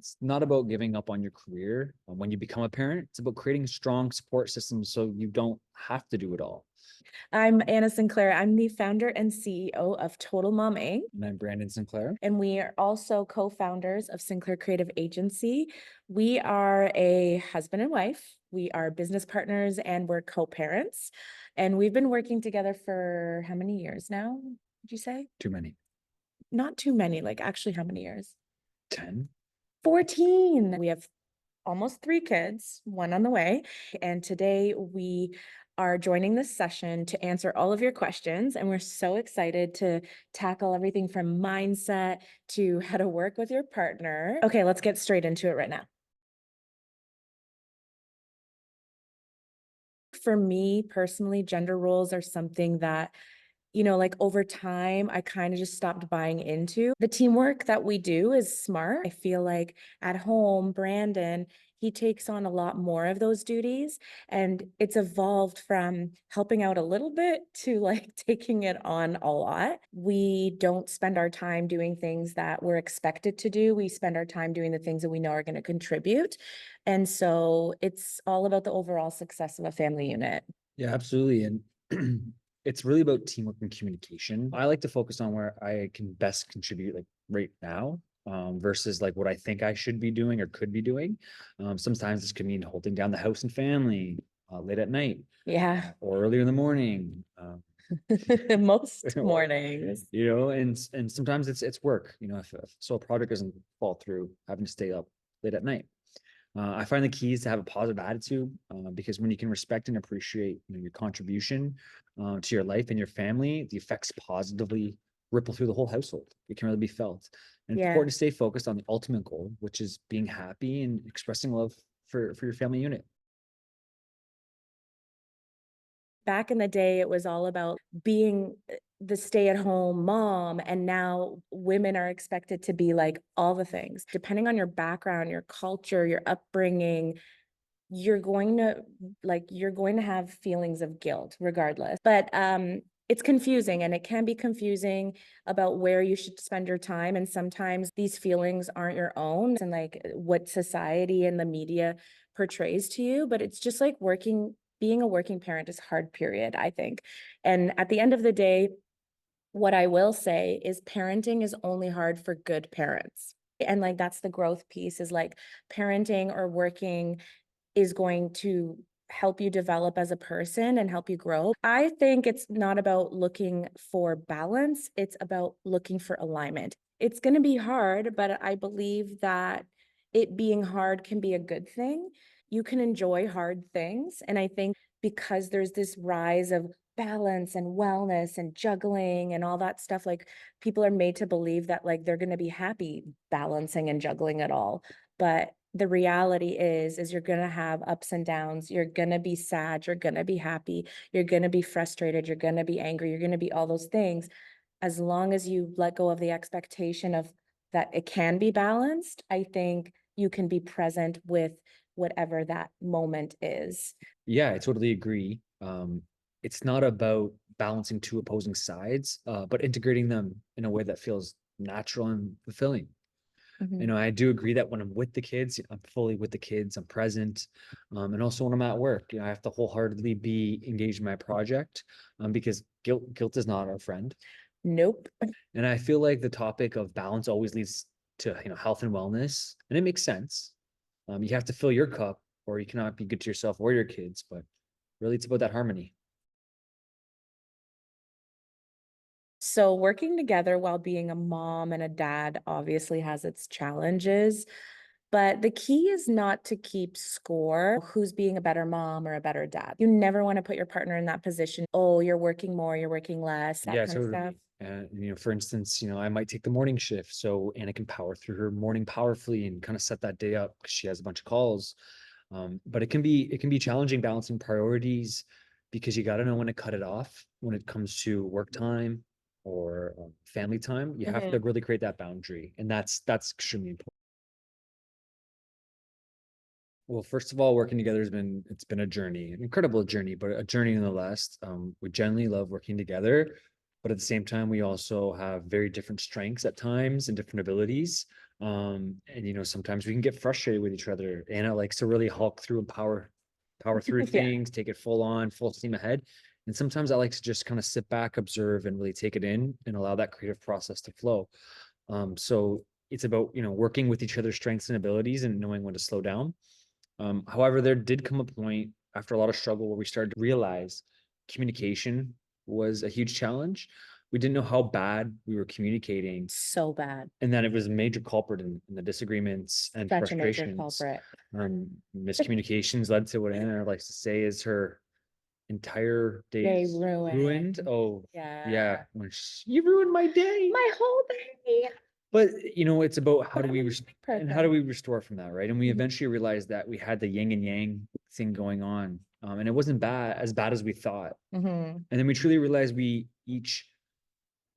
It's not about giving up on your career when you become a parent. It's about creating strong support systems so you don't have to do it all. I'm Anna Sinclair. I'm the founder and CEO of Total Mom Inc. And I'm Brandon Sinclair. And we are also co-founders of Sinclair Creative Agency. We are a husband and wife. We are business partners and we're co-parents. And we've been working together for how many years now, would you say? Too many. Not too many, like actually how many years? 10. 14. We have almost 3 kids, 1 on the way. And today we are joining this session to answer all of your questions. And we're so excited to tackle everything from mindset to how to work with your partner. Okay, let's get straight into it right now. For me personally, gender roles are something that like over time, I kind of just stopped buying into. The teamwork that we do is smart. I feel like at home, Brandon, he takes on a lot more of those duties, and it's evolved from helping out a little bit to like taking it on a lot. We don't spend our time doing things that we're expected to do. We spend our time doing the things that we know are going to contribute. And so it's all about the overall success of a family unit. Yeah, absolutely. And it's really about teamwork and communication. I like to focus on where I can best contribute, like right now, versus like what I think I should be doing or could be doing. Sometimes this could mean holding down the house and family late at night, Yeah. or earlier in the morning, Most or mornings. and sometimes it's work. If so a project doesn't fall through, having to stay up late at night. I find the key is to have a positive attitude because when you can respect and appreciate your contribution to your life and your family, the effects positively ripple through the whole household. It can really be felt. And it's Yeah. important to stay focused on the ultimate goal, which is being happy and expressing love for your family unit. Back in the day, it was all about being the stay-at-home mom, and now women are expected to be like all the things. Depending on your background, your culture, your upbringing, you're going to have feelings of guilt regardless. But it's confusing, and it can be confusing about where you should spend your time. And sometimes these feelings aren't your own and like what society and the media portrays to you. But it's just like being a working parent is hard, period, I think. And at the end of the day, what I will say is parenting is only hard for good parents. And like that's the growth piece, is like parenting or working is going to help you develop as a person and help you grow. I think it's not about looking for balance, it's about looking for alignment. It's going to be hard, but I believe that it being hard can be a good thing. You can enjoy hard things. And I think because there's this rise of balance and wellness and juggling and all that stuff, like people are made to believe that like they're going to be happy balancing and juggling it all. But the reality is you're going to have ups and downs. You're going to be sad. You're going to be happy. You're going to be frustrated. You're going to be angry. You're going to be all those things. As long as you let go of the expectation of that it can be balanced, I think you can be present with whatever that moment is. Yeah, I totally agree. It's not about balancing two opposing sides, but integrating them in a way that feels natural and fulfilling. Mhm. I do agree that when I'm with the kids, I'm fully with the kids, I'm present. And also when I'm at work, I have to wholeheartedly be engaged in my project, because guilt is not our friend. Nope. And I feel like the topic of balance always leads to, health and wellness. And it makes sense. You have to fill your cup or you cannot be good to yourself or your kids, but really it's about that harmony. So working together while being a mom and a dad obviously has its challenges, but the key is not to keep score who's being a better mom or a better dad. You never want to put your partner in that position. Oh, you're working more, you're working less, that Yeah, kind of stuff. totally. For instance, I might take the morning shift, so Anna can power through her morning powerfully and kind of set that day up because she has a bunch of calls. But it can be challenging balancing priorities because you got to know when to cut it off when it comes to work time or family time. You have to Mhm. really create that boundary, and that's extremely important. Well, first of all, working together it's been a journey, an incredible journey, but a journey nonetheless. We generally love working together, but at the same time, we also have very different strengths at times and different abilities. And sometimes we can get frustrated with each other. Anna likes to really hulk through and power through Yeah. things, take it full on, full steam ahead. And sometimes I like to just kind of sit back, observe, and really take it in and allow that creative process to flow. So it's about, working with each other's strengths and abilities and knowing when to slow down. However, there did come a point after a lot of struggle where we started to realize communication was a huge challenge. We didn't know how bad we were communicating, So bad. and that it was a major culprit in the disagreements and Such a major frustrations. culprit. Miscommunications led to what Anna likes to say is her entire They days ruined. ruined. Oh, Yeah. yeah, you ruined my day. My whole day. But it's about how But do I'm we a morning and how do person. we restore from that, right? And we Mhm. eventually realized that we had the yin and yang thing going on, and it wasn't as bad as we thought. Mhm. And then we truly realized we each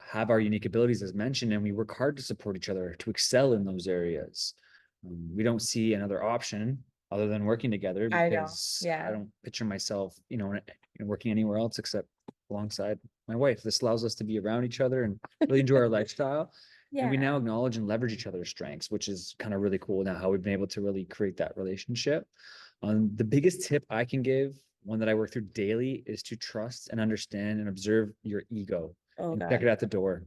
have our unique abilities, as mentioned, and we work hard to support each other to excel in those areas. We don't see another option other than working together I know. because I Yeah. don't picture myself, working anywhere else except alongside my wife. This allows us to be around each other and really enjoy our lifestyle. And we Yeah. now acknowledge and leverage each other's strengths, which is kind of really cool now how we've been able to really create that relationship. The biggest tip I can give, one that I work through daily, is to trust and understand and observe your ego Oh and check God. it at the door.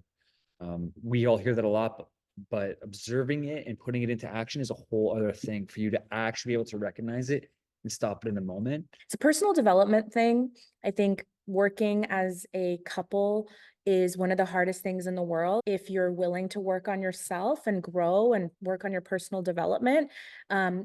We all hear that a lot, but observing it and putting it into action is a whole other thing for you to actually be able to recognize it and stop it in the moment. It's a personal development thing. I think working as a couple is one of the hardest things in the world. If you're willing to work on yourself and grow and work on your personal development,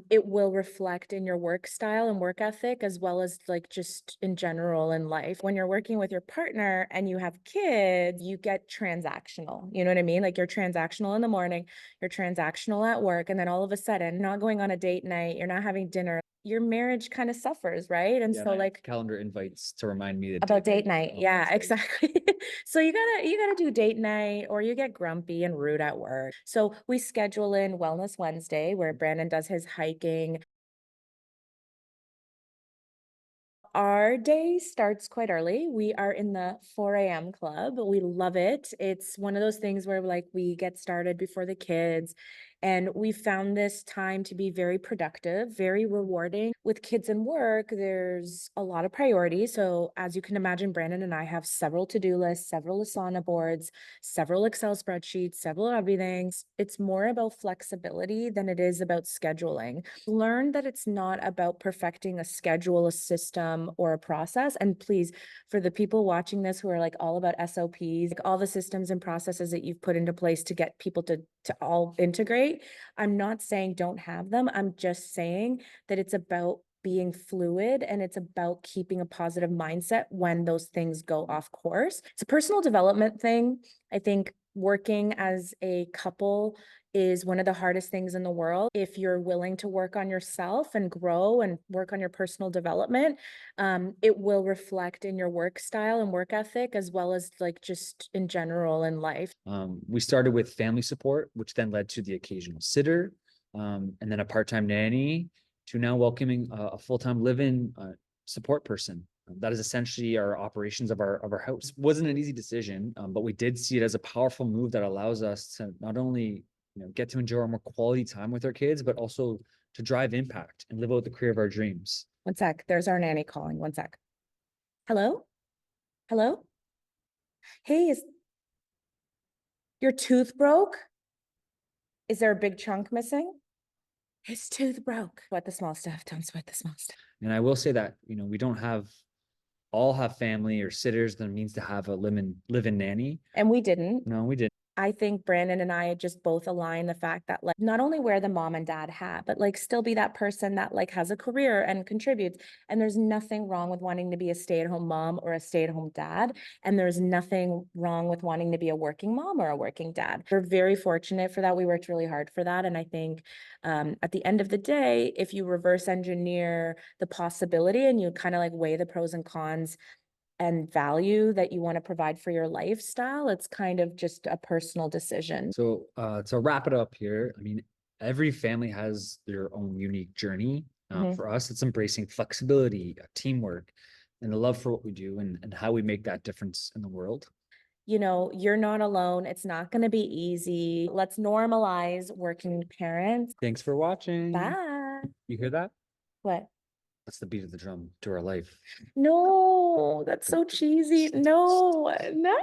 it will reflect in your work style and work ethic, as well as like just in general in life. When you're working with your partner and you have kids, you get transactional. You know what I mean? Like you're transactional in the morning, you're transactional at work, and then all of a sudden, not going on a date night, you're not having dinner, your marriage kind of suffers, right? And Yeah, so like calendar invites to remind me that about date night. Oh, Yeah, it's like- exactly. So you gotta do date night or you get grumpy and rude at work. So we schedule in Wellness Wednesday where Brandon does his hiking. Our day starts quite early. We are in the 4 a.m. club. We love it. It's one of those things where like we get started before the kids. And we found this time to be very productive, very rewarding. With kids and work, there's a lot of priorities. So as you can imagine, Brandon and I have several to-do lists, several Asana boards, several Excel spreadsheets, several everything. It's more about flexibility than it is about scheduling. Learn that it's not about perfecting a schedule, a system, or a process. And please, for the people watching this who are like all about SOPs, like all the systems and processes that you've put into place to get people to all integrate, I'm not saying don't have them. I'm just saying that it's about being fluid and it's about keeping a positive mindset when those things go off course. It's a personal development thing. I think working as a couple is one of the hardest things in the world. If you're willing to work on yourself and grow and work on your personal development, it will reflect in your work style and work ethic, as well as like just in general in life. We started with family support, which then led to the occasional sitter, and then a part-time nanny, to now welcoming a full-time live-in support person. That is essentially our operations of our house. It wasn't an easy decision, but we did see it as a powerful move that allows us to not only get to enjoy more quality time with our kids, but also to drive impact and live out the career of our dreams. One sec. There's our nanny calling. One sec. Hello? Hello? Hey, is your tooth broke? Is there a big chunk missing? His tooth broke. Sweat the small stuff. Don't sweat the small stuff. And I will say that, we don't all have family or sitters that means to have a live-in nanny. And we didn't. No, we didn't. I think Brandon and I just both align the fact that like not only wear the mom and dad hat, but like still be that person that like has a career and contributes. And there's nothing wrong with wanting to be a stay-at-home mom or a stay-at-home dad. And there's nothing wrong with wanting to be a working mom or a working dad. We're very fortunate for that. We worked really hard for that. And I think at the end of the day, if you reverse engineer the possibility and you kind of like weigh the pros and cons and value that you want to provide for your lifestyle, it's kind of just a personal decision. So to wrap it up here, I mean, every family has their own unique journey. Mhm. For us, it's embracing flexibility, teamwork, and the love for what we do and how we make that difference in the world. you know, you're not alone. It's not going to be easy. Let's normalize working parents. Thanks for watching. Bye. You hear that? What? That's the beat of the drum to our life. No, that's so cheesy. No, no.